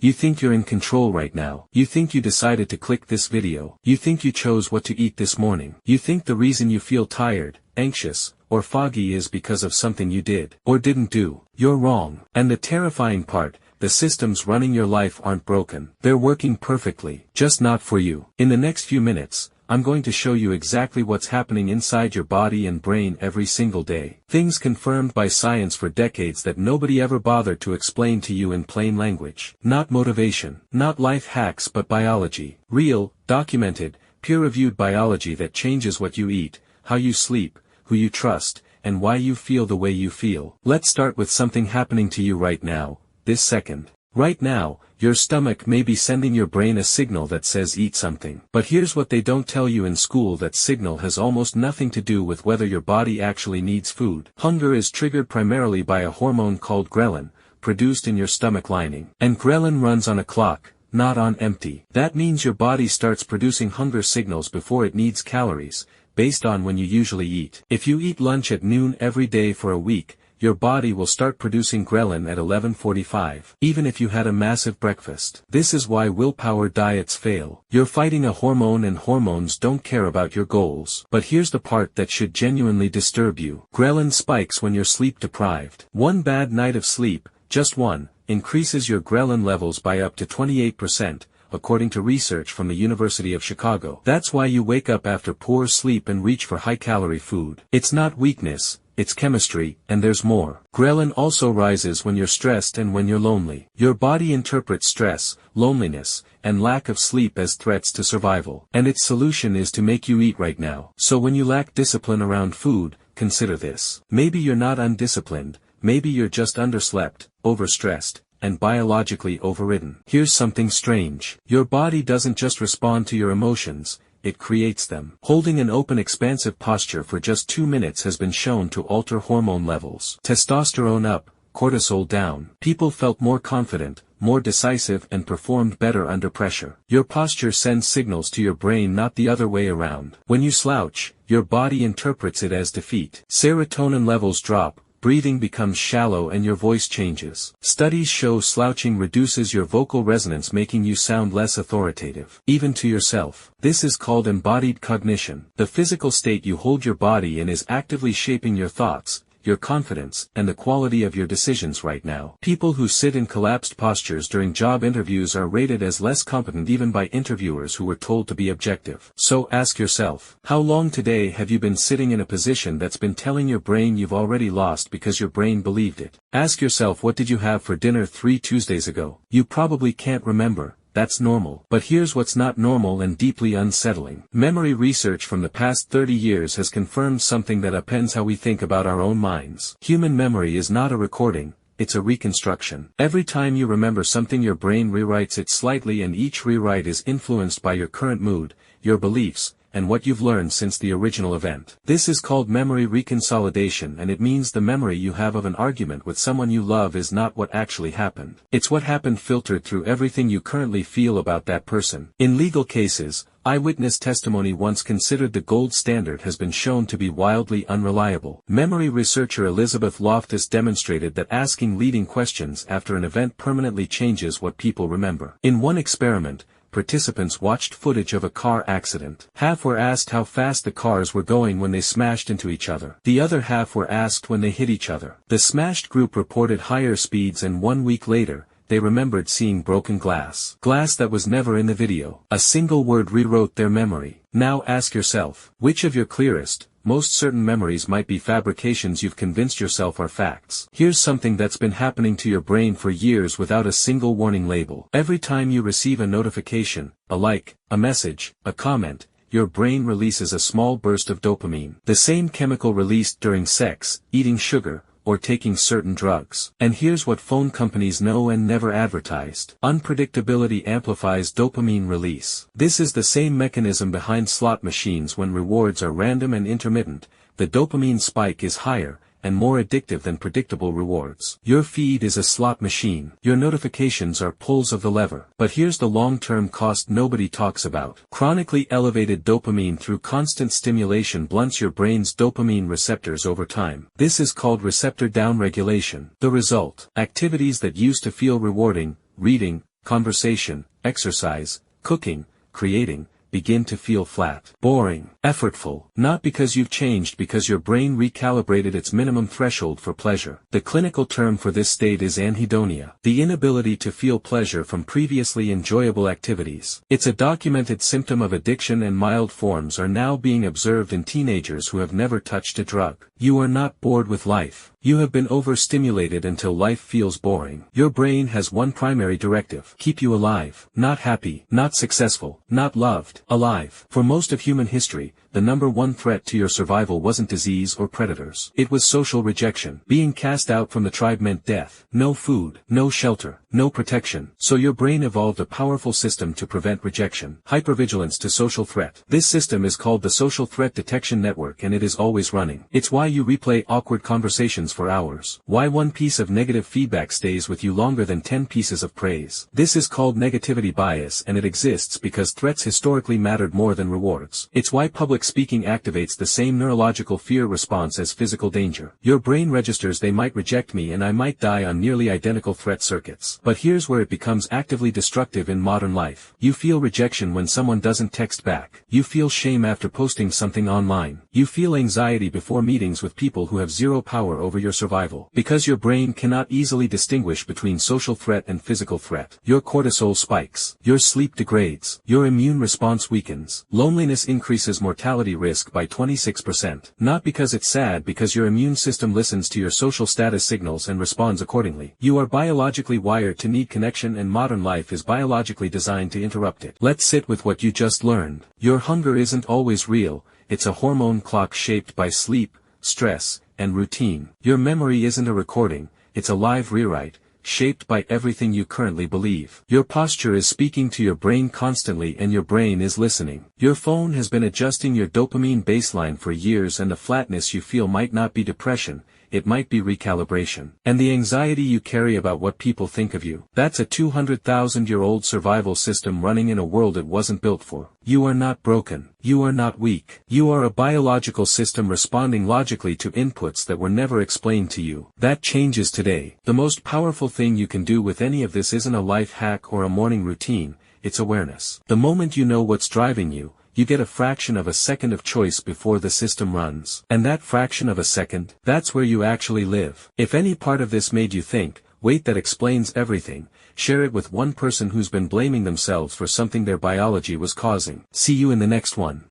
You think you're in control right now. You think you decided to click this video. You think you chose what to eat this morning. You think the reason you feel tired, anxious, or foggy is because of something you did or didn't do. You're wrong. And the terrifying part, the systems running your life aren't broken. They're working perfectly, just not for you. In the next few minutes, I'm going to show you exactly what's happening inside your body and brain every single day. Things confirmed by science for decades that nobody ever bothered to explain to you in plain language. Not motivation, not life hacks, but biology. Real, documented, peer-reviewed biology that changes what you eat, how you sleep, who you trust, and why you feel the way you feel. Let's start with something happening to you right now, this second. Right now, your stomach may be sending your brain a signal that says eat something. But here's what they don't tell you in school: that signal has almost nothing to do with whether your body actually needs food. Hunger is triggered primarily by a hormone called ghrelin, produced in your stomach lining. And ghrelin runs on a clock, not on empty. That means your body starts producing hunger signals before it needs calories, based on when you usually eat. If you eat lunch at noon every day for a week, your body will start producing ghrelin at 11:45, even if you had a massive breakfast. This is why willpower diets fail. You're fighting a hormone, and hormones don't care about your goals. But here's the part that should genuinely disturb you. Ghrelin spikes when you're sleep deprived. One bad night of sleep, just one, increases your ghrelin levels by up to 28%. According to research from the University of Chicago. That's why you wake up after poor sleep and reach for high-calorie food. It's not weakness, it's chemistry, and there's more. Ghrelin also rises when you're stressed and when you're lonely. Your body interprets stress, loneliness, and lack of sleep as threats to survival. And its solution is to make you eat right now. So when you lack discipline around food, consider this. Maybe you're not undisciplined, maybe you're just underslept, overstressed, and biologically overridden. Here's something strange. Your body doesn't just respond to your emotions, it creates them. Holding an open, expansive posture for just 2 minutes has been shown to alter hormone levels. Testosterone up, cortisol down. People felt more confident, more decisive, and performed better under pressure. Your posture sends signals to your brain, not the other way around. When you slouch, your body interprets it as defeat. Serotonin levels drop, breathing becomes shallow, and your voice changes. Studies show slouching reduces your vocal resonance, making you sound less authoritative, even to yourself. This is called embodied cognition. The physical state you hold your body in is actively shaping your thoughts, your confidence, and the quality of your decisions right now. People who sit in collapsed postures during job interviews are rated as less competent even by interviewers who were told to be objective. So ask yourself, how long today have you been sitting in a position that's been telling your brain you've already lost because your brain believed it? Ask yourself, what did you have for dinner 3 Tuesdays ago? You probably can't remember. That's normal. But here's what's not normal and deeply unsettling. Memory research from the past 30 years has confirmed something that upends how we think about our own minds. Human memory is not a recording, it's a reconstruction. Every time you remember something, your brain rewrites it slightly, and each rewrite is influenced by your current mood, your beliefs, and what you've learned since the original event. This is called memory reconsolidation, and it means the memory you have of an argument with someone you love is not what actually happened. It's what happened filtered through everything you currently feel about that person. In legal cases, eyewitness testimony, once considered the gold standard, has been shown to be wildly unreliable. Memory researcher Elizabeth Loftus demonstrated that asking leading questions after an event permanently changes what people remember. In one experiment, participants watched footage of a car accident. Half were asked how fast the cars were going when they smashed into each other. The other half were asked when they hit each other. The smashed group reported higher speeds, and 1 week later, they remembered seeing broken glass. Glass that was never in the video. A single word rewrote their memory. Now ask yourself, which of your clearest, most certain memories might be fabrications you've convinced yourself are facts? Here's something that's been happening to your brain for years without a single warning label. Every time you receive a notification, a like, a message, a comment, your brain releases a small burst of dopamine. The same chemical released during sex, eating sugar, or taking certain drugs. And here's what phone companies know and never advertised. Unpredictability amplifies dopamine release. This is the same mechanism behind slot machines. When rewards are random and intermittent, the dopamine spike is higher, and more addictive than predictable rewards. Your feed is a slot machine. Your notifications are pulls of the lever. But here's the long-term cost nobody talks about. Chronically elevated dopamine through constant stimulation blunts your brain's dopamine receptors over time. This is called receptor downregulation. The result: activities that used to feel rewarding, reading, conversation, exercise, cooking, creating, begin to feel flat, boring, effortful, not because you've changed, because your brain recalibrated its minimum threshold for pleasure. The clinical term for this state is anhedonia, the inability to feel pleasure from previously enjoyable activities. It's a documented symptom of addiction, and mild forms are now being observed in teenagers who have never touched a drug. You are not bored with life. You have been overstimulated until life feels boring. Your brain has one primary directive: keep you alive, not happy, not successful, not loved, alive. For most of human history, the number one threat to your survival wasn't disease or predators. It was social rejection. Being cast out from the tribe meant death. No food, no shelter, no protection. So your brain evolved a powerful system to prevent rejection. Hypervigilance to social threat. This system is called the social threat detection network, and it is always running. It's why you replay awkward conversations for hours. Why one piece of negative feedback stays with you longer than 10 pieces of praise. This is called negativity bias, and it exists because threats historically mattered more than rewards. It's why public speaking activates the same neurological fear response as physical danger. Your brain registers they might reject me and I might die on nearly identical threat circuits. But here's where it becomes actively destructive in modern life. You feel rejection when someone doesn't text back. You feel shame after posting something online. You feel anxiety before meetings with people who have zero power over your survival. Because your brain cannot easily distinguish between social threat and physical threat. Your cortisol spikes. Your sleep degrades. Your immune response weakens. Loneliness increases mortality risk by 26%. Not because it's sad, because your immune system listens to your social status signals and responds accordingly. You are biologically wired to need connection, and modern life is biologically designed to interrupt it. Let's sit with what you just learned. Your hunger isn't always real. It's a hormone clock shaped by sleep, stress, and routine. Your memory isn't a recording. It's a live rewrite, shaped by everything you currently believe. Your posture is speaking to your brain constantly, and your brain is listening. Your phone has been adjusting your dopamine baseline for years, and the flatness you feel might not be depression, it might be recalibration. And the anxiety you carry about what people think of you, that's a 200,000-year-old survival system running in a world it wasn't built for. You are not broken. You are not weak. You are a biological system responding logically to inputs that were never explained to you. That changes today. The most powerful thing you can do with any of this isn't a life hack or a morning routine, it's awareness. The moment you know what's driving you, you get a fraction of a second of choice before the system runs. And that fraction of a second, that's where you actually live. If any part of this made you think, wait, that explains everything, share it with one person who's been blaming themselves for something their biology was causing. See you in the next one.